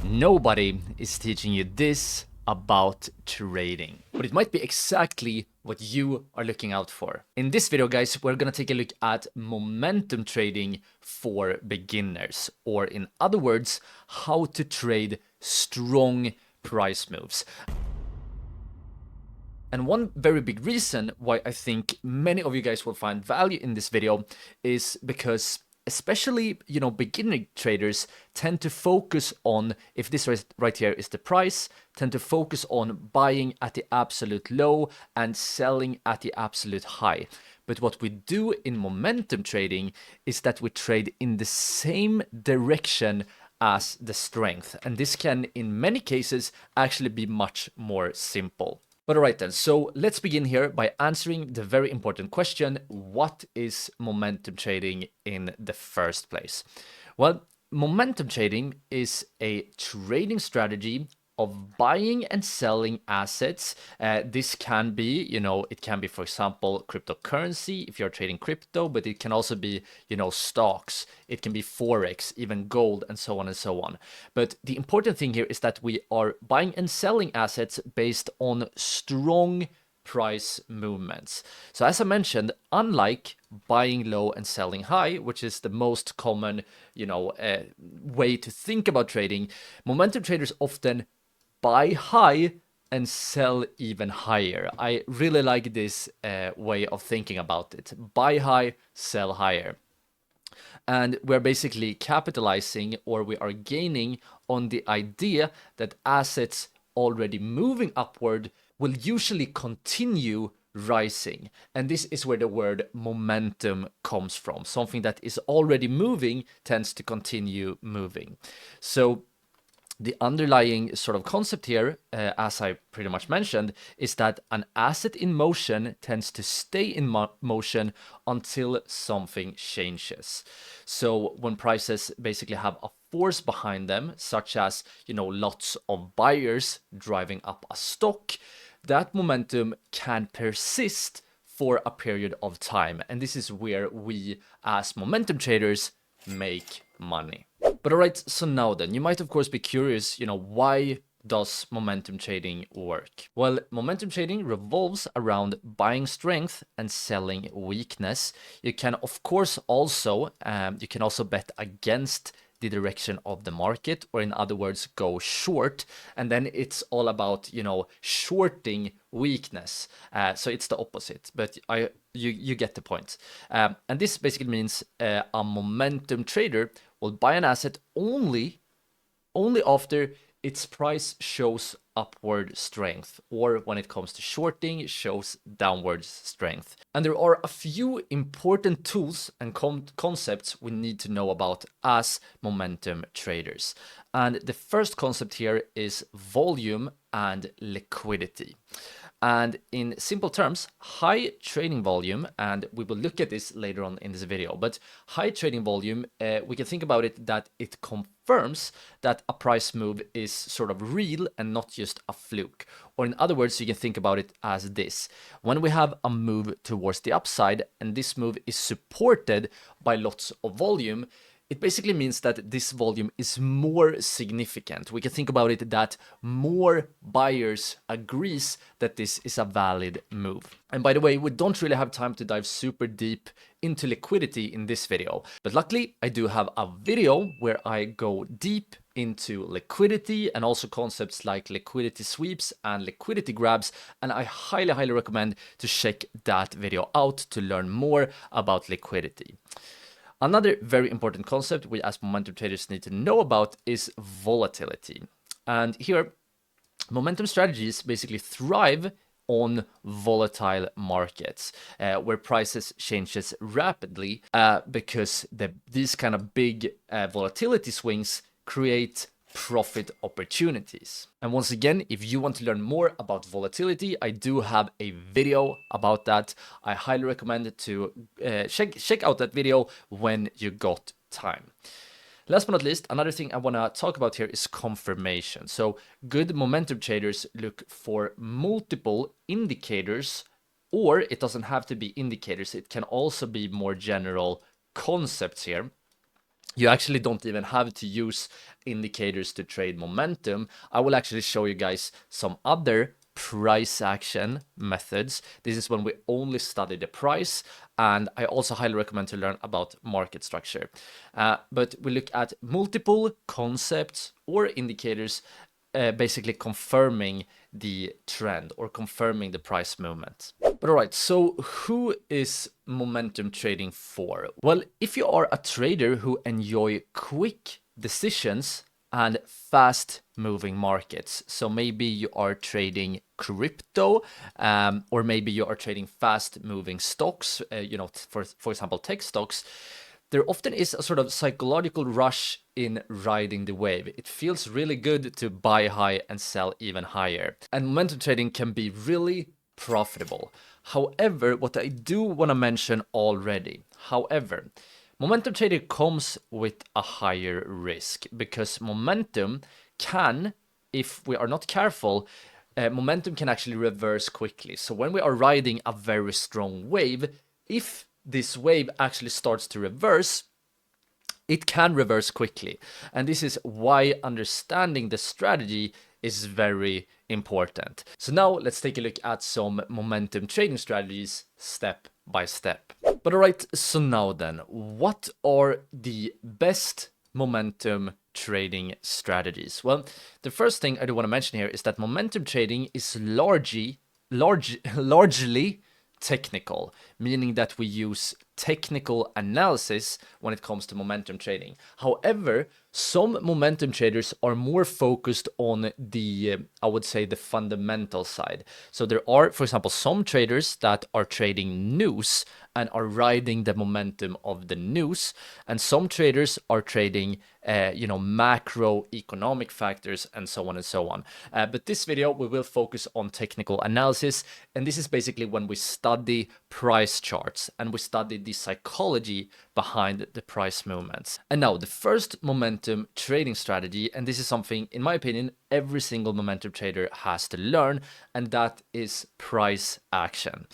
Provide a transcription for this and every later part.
Nobody is teaching you this about trading, but it might be exactly what you are looking out for. In this video, guys, we're gonna take a look at momentum trading for beginners, or in other words, how to trade strong price moves. And one very big reason why I think many of you guys will find value in this video is because especially, beginner traders tend to focus on, if this right here is the price, tend to focus on buying at the absolute low and selling at the absolute high. But what we do in momentum trading is that we trade in the same direction as the strength. And this can, in many cases, actually be much more simple. But all right then, so let's begin here by answering the very important question: what is momentum trading in the first place? Well, momentum trading is a trading strategy of buying and selling assets. This can be, it can be, for example, cryptocurrency if you're trading crypto, but it can also be, stocks. It can be forex, even gold, and so on and so on. But the important thing here is that we are buying and selling assets based on strong price movements. So as I mentioned, unlike buying low and selling high, which is the most common, way to think about trading, momentum traders often buy high and sell even higher. I really like this way of thinking about it. Buy high, sell higher. And we're basically capitalizing, or we are gaining on the idea that assets already moving upward will usually continue rising. And this is where the word momentum comes from. Something that is already moving tends to continue moving. So the underlying sort of concept here, as I pretty much mentioned, is that an asset in motion tends to stay in motion until something changes. So when prices basically have a force behind them, such as, lots of buyers driving up a stock, that momentum can persist for a period of time. And this is where we, as momentum traders, make money. But all right, so now then, you might of course be curious, why does momentum trading work? Well, momentum trading revolves around buying strength and selling weakness. You can of course also, bet against the direction of the market, or in other words, go short, and then it's all about, shorting weakness. So it's the opposite, but you get the point. And this basically means a momentum trader will buy an asset only after its price shows upward strength, or when it comes to shorting, shows downward strength. And there are a few important tools and concepts we need to know about as momentum traders. And the first concept here is volume and liquidity. And in simple terms, high trading volume, and we will look at this later on in this video, but high trading volume, we can think about it that it confirms that a price move is sort of real and not just a fluke. Or in other words, you can think about it as this: when we have a move towards the upside and this move is supported by lots of volume, it basically means that this volume is more significant. We can think about it that more buyers agrees that this is a valid move. And by the way, we don't really have time to dive super deep into liquidity in this video, but luckily I do have a video where I go deep into liquidity and also concepts like liquidity sweeps and liquidity grabs, and I highly recommend to check that video out to learn more about liquidity. Another very important concept we as momentum traders need to know about is volatility. And here, momentum strategies basically thrive on volatile markets, where prices changes rapidly, because these kind of big volatility swings create profit opportunities. And once again, if you want to learn more about volatility, I do have a video about that. I highly recommend to check out that video when you got time. Last but not least, another thing I want to talk about here is confirmation. So good momentum traders look for multiple indicators, or it doesn't have to be indicators. It can also be more general concepts here. You actually don't even have to use indicators to trade momentum. I will actually show you guys some other price action methods. This is when we only study the price, and I also highly recommend to learn about market structure. But we look at multiple concepts or indicators, basically confirming the trend or confirming the price movement. But all right, so who is momentum trading for? Well, if you are a trader who enjoy quick decisions and fast moving markets, so maybe you are trading crypto, or maybe you are trading fast moving stocks, for example, tech stocks, there often is a sort of psychological rush in riding the wave. It feels really good to buy high and sell even higher. And momentum trading can be really profitable. However, what I do want to mention already, momentum trading comes with a higher risk, because momentum can, if we are not careful, momentum can actually reverse quickly. So when we are riding a very strong wave, if this wave actually starts to reverse, it can reverse quickly. And this is why understanding the strategy is very important. So now let's take a look at some momentum trading strategies step by step. But all right, so now then, what are the best momentum trading strategies? Well, the first thing I do want to mention here is that momentum trading is largely technical, meaning that we use technical analysis when it comes to momentum trading. However, some momentum traders are more focused on the, I would say, the fundamental side. So there are, for example, some traders that are trading news and are riding the momentum of the news, and some traders are trading macroeconomic factors and so on and so on. But this video, we will focus on technical analysis, and this is basically when we study price charts and we study the psychology behind the price movements. And now the first momentum trading strategy, and this is something, in my opinion, every single momentum trader has to learn, and that is price action.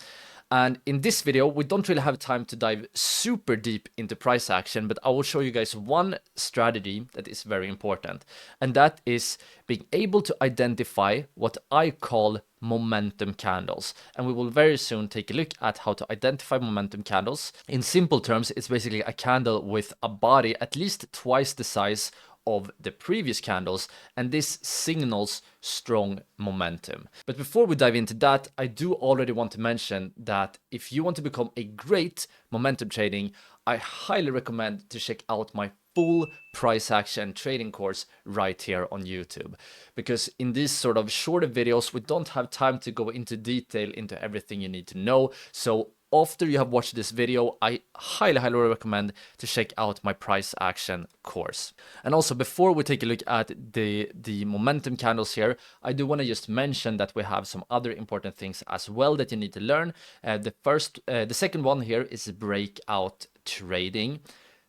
And in this video, we don't really have time to dive super deep into price action, but I will show you guys one strategy that is very important. And that is being able to identify what I call momentum candles. And we will very soon take a look at how to identify momentum candles. In simple terms, it's basically a candle with a body at least twice the size of the previous candles, and this signals strong momentum. But before we dive into that, I do already want to mention that if you want to become a great momentum trading, I highly recommend to check out my full price action trading course right here on YouTube. Because in these sort of shorter videos, we don't have time to go into detail into everything you need to know. So after you have watched this video, I highly recommend to check out my price action course. And also, before we take a look at the momentum candles here, I do want to just mention that we have some other important things as well that you need to learn. The second one here is breakout trading.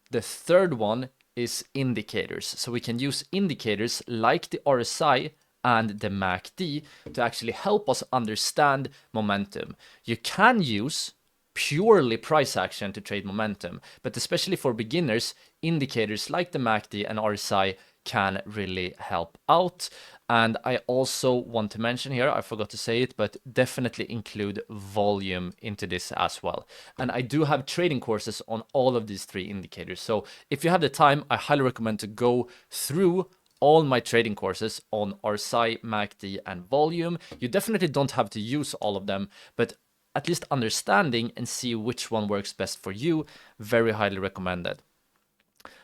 The third one is indicators. So we can use indicators like the RSI and the MACD to actually help us understand momentum. You can use purely price action to trade momentum, but especially for beginners, indicators like the MACD and RSI can really help out. And I also want to mention here, I forgot to say it, but definitely include volume into this as well. And I do have trading courses on all of these three indicators. So if you have the time, I highly recommend to go through all my trading courses on RSI, MACD, and volume. You definitely don't have to use all of them, but at least understanding and see which one works best for you, very highly recommended.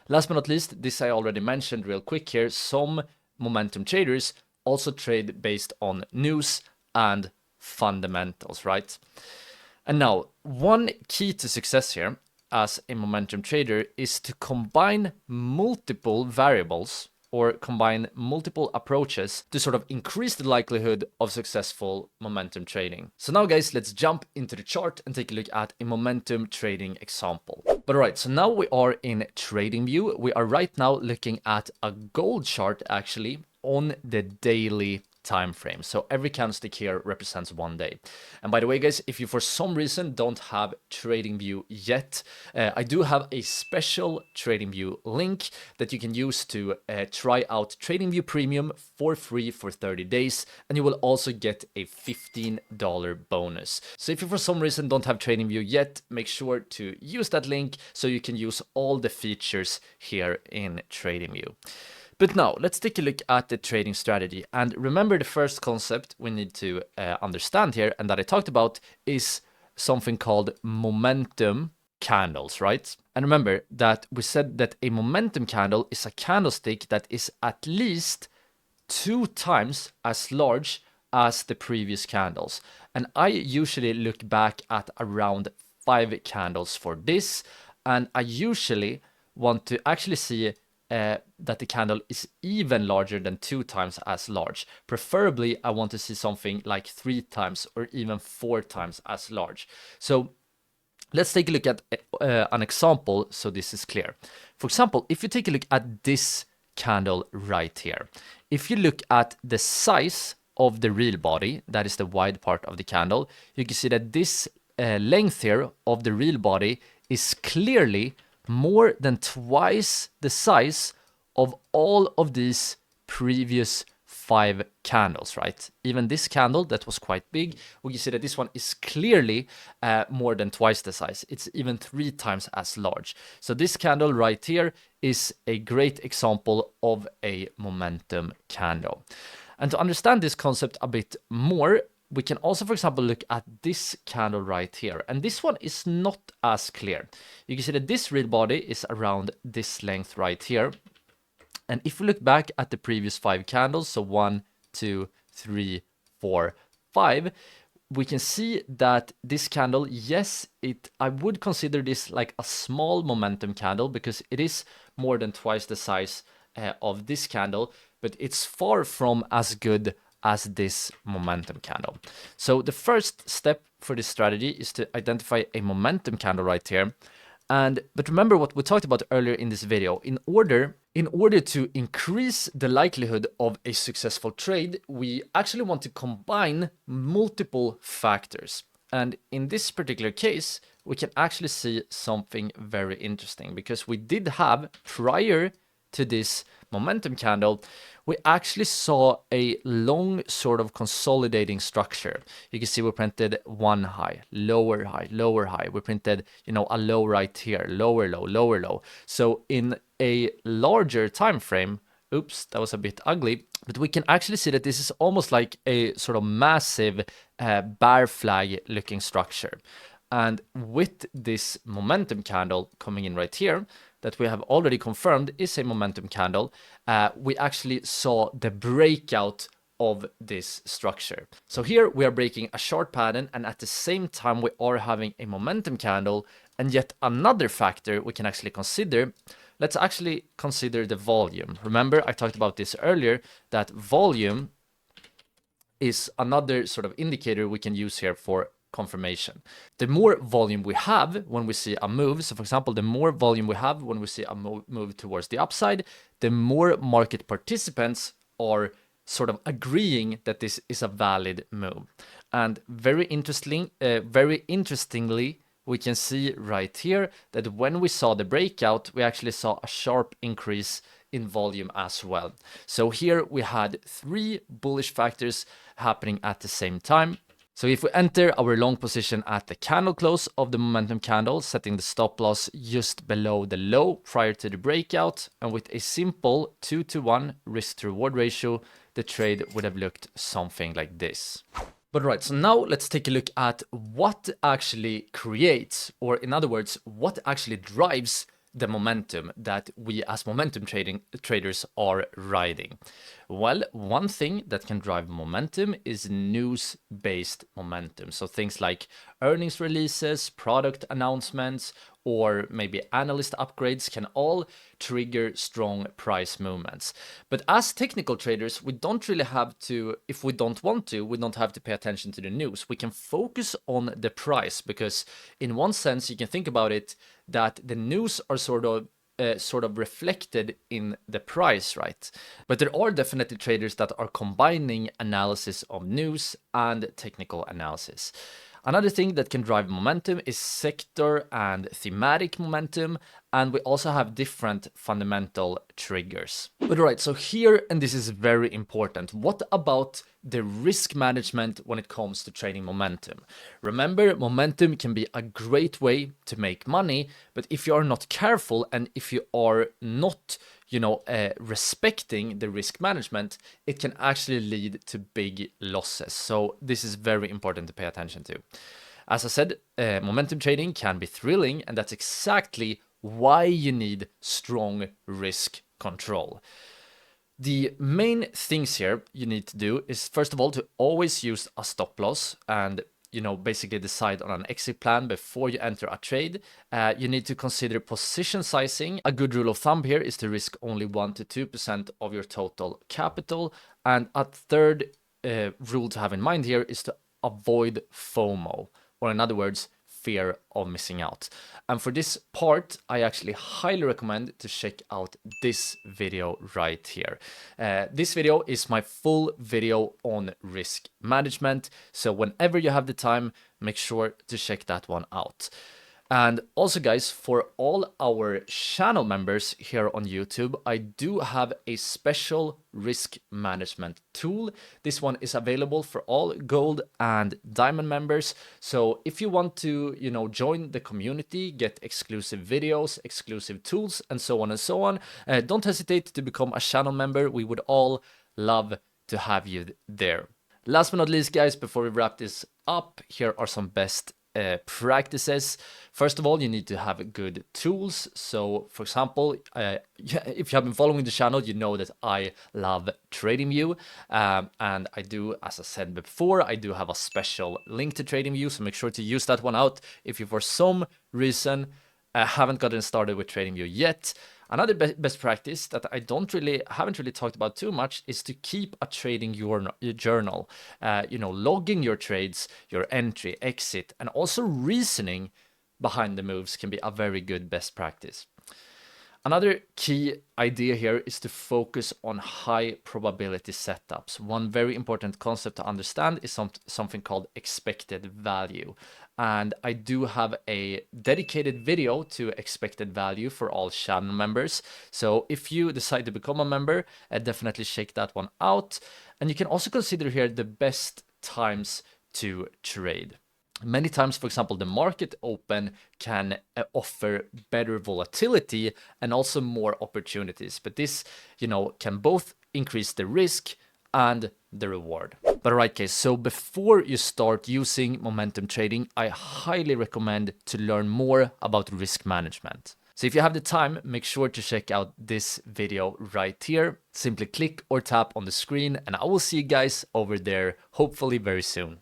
Last but not least, this I already mentioned real quick here, some momentum traders also trade based on news and fundamentals, right? And now, one key to success here as a momentum trader is to combine multiple variables or combine multiple approaches to sort of increase the likelihood of successful momentum trading. So now guys, let's jump into the chart and take a look at a momentum trading example. But all right, so now we are in TradingView. We are right now looking at a gold chart actually on the daily time frame. So every candlestick here represents 1 day. And by the way, guys, if you for some reason don't have TradingView yet, I do have a special TradingView link that you can use to try out TradingView Premium for free for 30 days, and you will also get a $15 bonus. So if you for some reason don't have TradingView yet, make sure to use that link so you can use all the features here in TradingView. But now let's take a look at the trading strategy. And remember, the first concept we need to understand here, and that I talked about, is something called momentum candles, right? And remember that we said that a momentum candle is a candlestick that is at least 2 times as large as the previous candles. And I usually look back at around 5 candles for this, and I usually want to actually see that the candle is even larger than 2 times as large. Preferably, I want to see something like 3 times or even 4 times as large. So let's take a look at an example so this is clear. For example, if you take a look at this candle right here, if you look at the size of the real body, that is the wide part of the candle, you can see that this length here of the real body is clearly more than twice the size of all of these previous 5 candles, right? Even this candle that was quite big, we can see that this one is clearly more than twice the size. It's even 3 times as large. So this candle right here is a great example of a momentum candle. And to understand this concept a bit more, we can also, for example, look at this candle right here. And this one is not as clear. You can see that this real body is around this length right here. And if we look back at the previous 5 candles, so 1, 2, 3, 4, 5, we can see that this candle, yes, I would consider this like a small momentum candle because it is more than twice the size of this candle, but it's far from as good as this momentum candle. So the first step for this strategy is to identify a momentum candle right here. But remember what we talked about earlier in this video. In order to increase the likelihood of a successful trade, we actually want to combine multiple factors. And in this particular case, we can actually see something very interesting because we did have, prior to this momentum candle, we actually saw a long sort of consolidating structure. You can see we printed one high, lower high, lower high. We printed, a low right here, lower low, lower low. So in a larger time frame, oops, that was a bit ugly, but we can actually see that this is almost like a sort of massive bear flag looking structure. And with this momentum candle coming in right here, that we have already confirmed is a momentum candle, we actually saw the breakout of this structure. So here we are breaking a short pattern, and at the same time we are having a momentum candle. And yet another factor we can actually consider, let's actually consider the volume. Remember, I talked about this earlier, that volume is another sort of indicator we can use here for confirmation. The more volume we have when we see a move, so for example, the more volume we have when we see a move towards the upside, the more market participants are sort of agreeing that this is a valid move. And very interestingly, we can see right here that when we saw the breakout, we actually saw a sharp increase in volume as well. So here we had 3 bullish factors happening at the same time. So if we enter our long position at the candle close of the momentum candle, setting the stop loss just below the low prior to the breakout, and with a simple 2-to-1 risk to reward ratio, the trade would have looked something like this. But right, so now let's take a look at what actually creates, or in other words, what actually drives the momentum that we as momentum traders are riding. Well, one thing that can drive momentum is news-based momentum. So things like earnings releases, product announcements, or maybe analyst upgrades can all trigger strong price movements. But as technical traders, we don't really have to, if we don't want to, we don't have to pay attention to the news. We can focus on the price because in one sense, you can think about it that the news are sort of sort of reflected in the price, right? But there are definitely traders that are combining analysis of news and technical analysis. Another thing that can drive momentum is sector and thematic momentum, and we also have different fundamental triggers. But all right, so here, and this is very important, what about the risk management when it comes to trading momentum? Remember, momentum can be a great way to make money, but if you are not careful and if you are not respecting the risk management, it can actually lead to big losses. So this is very important to pay attention to. As I said, momentum trading can be thrilling, and that's exactly why you need strong risk control. The main things here you need to do is, first of all, to always use a stop loss and basically decide on an exit plan before you enter a trade. You need to consider position sizing. A good rule of thumb here is to risk only 1 to 2% of your total capital. And a third rule to have in mind here is to avoid FOMO, or in other words, fear of missing out. And for this part, I actually highly recommend to check out this video right here. This video is my full video on risk management. So whenever you have the time, make sure to check that one out. And also, guys, for all our channel members here on YouTube, I do have a special risk management tool. This one is available for all gold and diamond members. So if you want to, join the community, get exclusive videos, exclusive tools, and so on, don't hesitate to become a channel member. We would all love to have you there. Last but not least, guys, before we wrap this up, here are some best practices. First of all, you need to have good tools. So for example, if you have been following the channel, you know that I love TradingView, and I do, as I said before, I do have a special link to TradingView, so make sure to use that one out if you for some reason haven't gotten started with TradingView yet. Another best practice that I haven't really talked about too much is to keep a trading journal. Logging your trades, your entry, exit, and also reasoning behind the moves can be a very good best practice. Another key idea here is to focus on high probability setups. One very important concept to understand is something called expected value. And I do have a dedicated video to expected value for all channel members. So if you decide to become a member, definitely check that one out. And you can also consider here the best times to trade. Many times, for example, the market open can offer better volatility and also more opportunities. But this, can both increase the risk and the reward. But all right, guys, so before you start using momentum trading, I highly recommend to learn more about risk management. So if you have the time, make sure to check out this video right here. Simply click or tap on the screen, and I will see you guys over there hopefully very soon.